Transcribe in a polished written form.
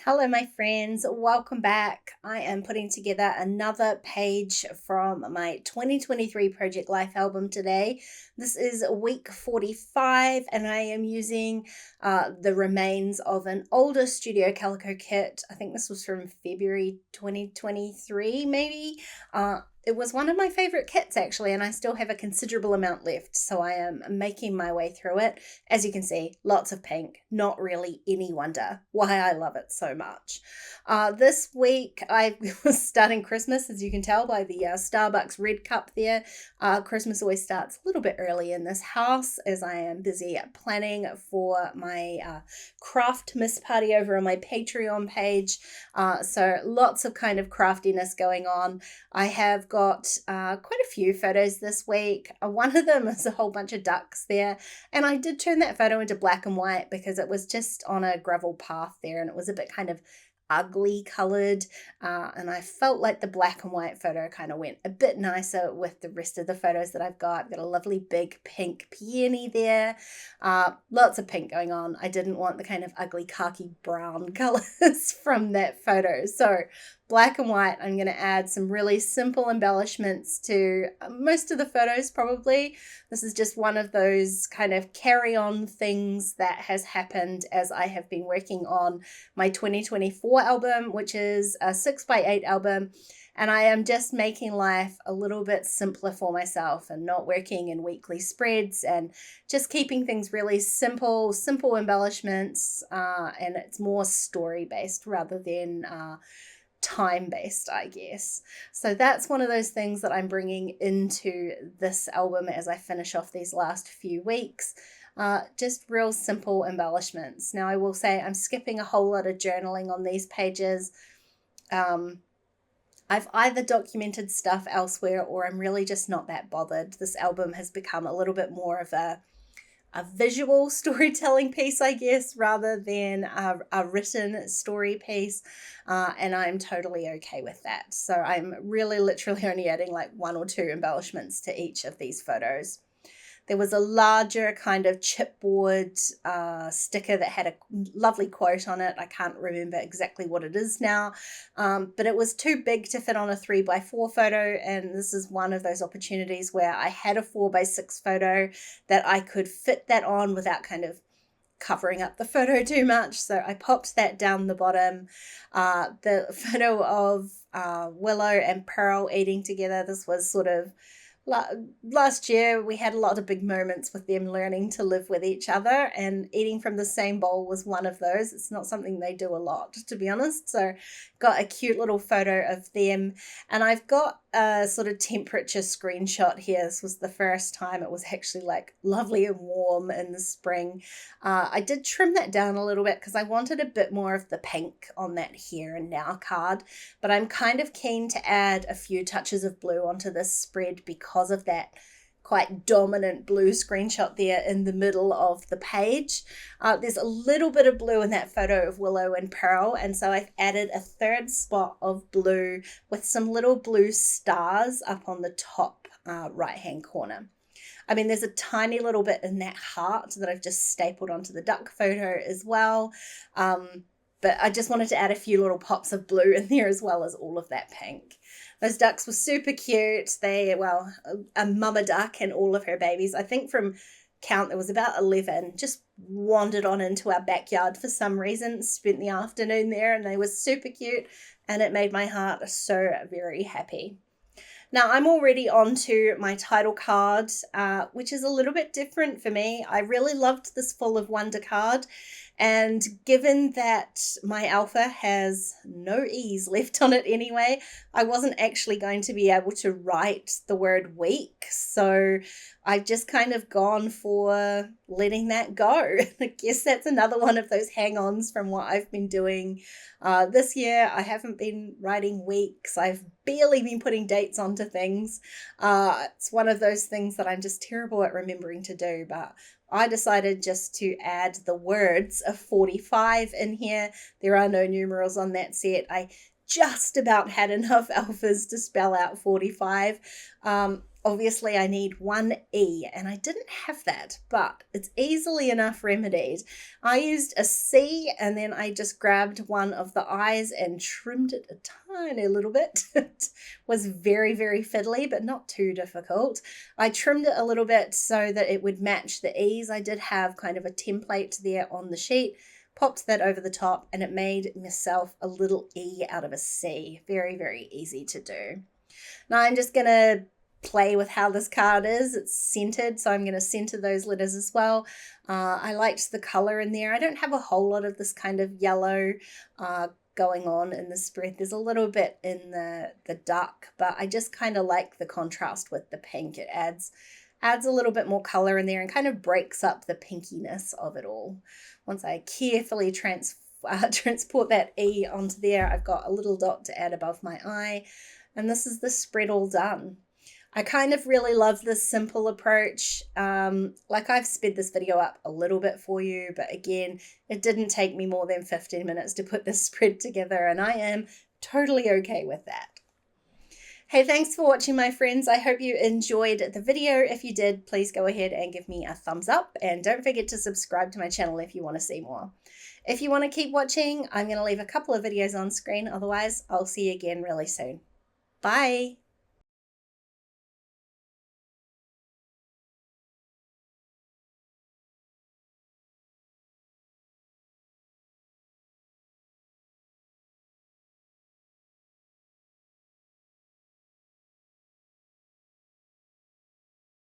Hello, my friends. Welcome back. I am putting together another page from my 2023 Project Life album today. This is week 45, and I am using the remains of an older Studio Calico kit. I think this was from February 2023, maybe. It was one of my favorite kits, actually, and I still have a considerable amount left, so I am making my way through it. As you can see, lots of pink. Not really any wonder why I love it so much. This week, I was starting Christmas, as you can tell by the Starbucks red cup there. Christmas always starts a little bit early in this house, as I am busy planning for my craft miss party over on my Patreon page. So lots of kind of craftiness going on. I have got quite a few photos this week. One of them is a whole bunch of ducks there, and I did turn that photo into black and white because it was just on a gravel path there and it was a bit kind of ugly colored, and I felt like the black and white photo kind of went a bit nicer with the rest of the photos that I've got. I've got a lovely big pink peony there, lots of pink going on. I didn't want the kind of ugly khaki brown colors from that photo, so black and white. I'm going to add some really simple embellishments to most of the photos probably. This is just one of those kind of carry-on things that has happened as I have been working on my 2024 album, which is a 6x8 album. And I am just making life a little bit simpler for myself and not working in weekly spreads and just keeping things really simple embellishments. And it's more story-based rather than time-based, I guess. So that's one of those things that I'm bringing into this album as I finish off these last few weeks. Just real simple embellishments. Now, I will say I'm skipping a whole lot of journaling on these pages. I've either documented stuff elsewhere or I'm really just not that bothered. This album has become a little bit more of a visual storytelling piece, I guess, rather than a written story piece. And I'm totally okay with that. So I'm really literally only adding like one or two embellishments to each of these photos. There was a larger kind of chipboard sticker that had a lovely quote on it. I can't remember exactly what it is now, but it was too big to fit on a 3x4 photo, and this is one of those opportunities where I had a 4x6 photo that I could fit that on without kind of covering up the photo too much. So I popped that down the bottom. The photo of Willow and Pearl eating together, this was sort of last year. We had a lot of big moments with them learning to live with each other, and eating from the same bowl was one of those. It's not something they do a lot, to be honest. So got a cute little photo of them, and I've got a sort of temperature screenshot here. This was the first time it was actually like lovely and warm in the spring. I did trim that down a little bit because I wanted a bit more of the pink on that here and now card, but I'm kind of keen to add a few touches of blue onto this spread because of that quite dominant blue screenshot there in the middle of the page. There's a little bit of blue in that photo of Willow and Pearl, and so I've added a third spot of blue with some little blue stars up on the top right hand corner. I mean, there's a tiny little bit in that heart that I've just stapled onto the duck photo as well. But I just wanted to add a few little pops of blue in there as well as all of that pink. Those ducks were super cute. A mama duck and all of her babies, I think from count there was about 11, just wandered on into our backyard for some reason, spent the afternoon there, and they were super cute, and it made my heart so very happy. Now I'm already on to my title card, which is a little bit different for me. I really loved this Full of Wonder card, and given that my alpha has no E's left on it anyway, I wasn't actually going to be able to write the word week. So I've just kind of gone for letting that go. I guess that's another one of those hang-ons from what I've been doing this year. I haven't been writing weeks. I've barely been putting dates onto things. It's one of those things that I'm just terrible at remembering to do, but I decided just to add the words of 45 in here. There are no numerals on that set. I just about had enough alphas to spell out 45. obviously I need one E, and I didn't have that, but it's easily enough remedied. I used a C, and then I just grabbed one of the eyes and trimmed it a tiny little bit. It was very, very fiddly, but not too difficult. I trimmed it a little bit so that it would match the E's. I did have kind of a template there on the sheet, popped that over the top, and it made myself a little E out of a C. Very, very easy to do. Now I'm just going to play with how this card is. It's centered, so I'm going to center those letters as well. I liked the color in there. I don't have a whole lot of this kind of yellow going on in the spread. There's a little bit in the duck, but I just kind of like the contrast with the pink. It adds a little bit more color in there and kind of breaks up the pinkiness of it all. Once I carefully transport that E onto there, I've got a little dot to add above my eye, and this is the spread all done. I kind of really love this simple approach. Like, I've sped this video up a little bit for you, but again, it didn't take me more than 15 minutes to put this spread together, and I am totally okay with that. Hey, thanks for watching, my friends. I hope you enjoyed the video. If you did, please go ahead and give me a thumbs up, and don't forget to subscribe to my channel if you want to see more. If you want to keep watching, I'm going to leave a couple of videos on screen. Otherwise, I'll see you again really soon. Bye.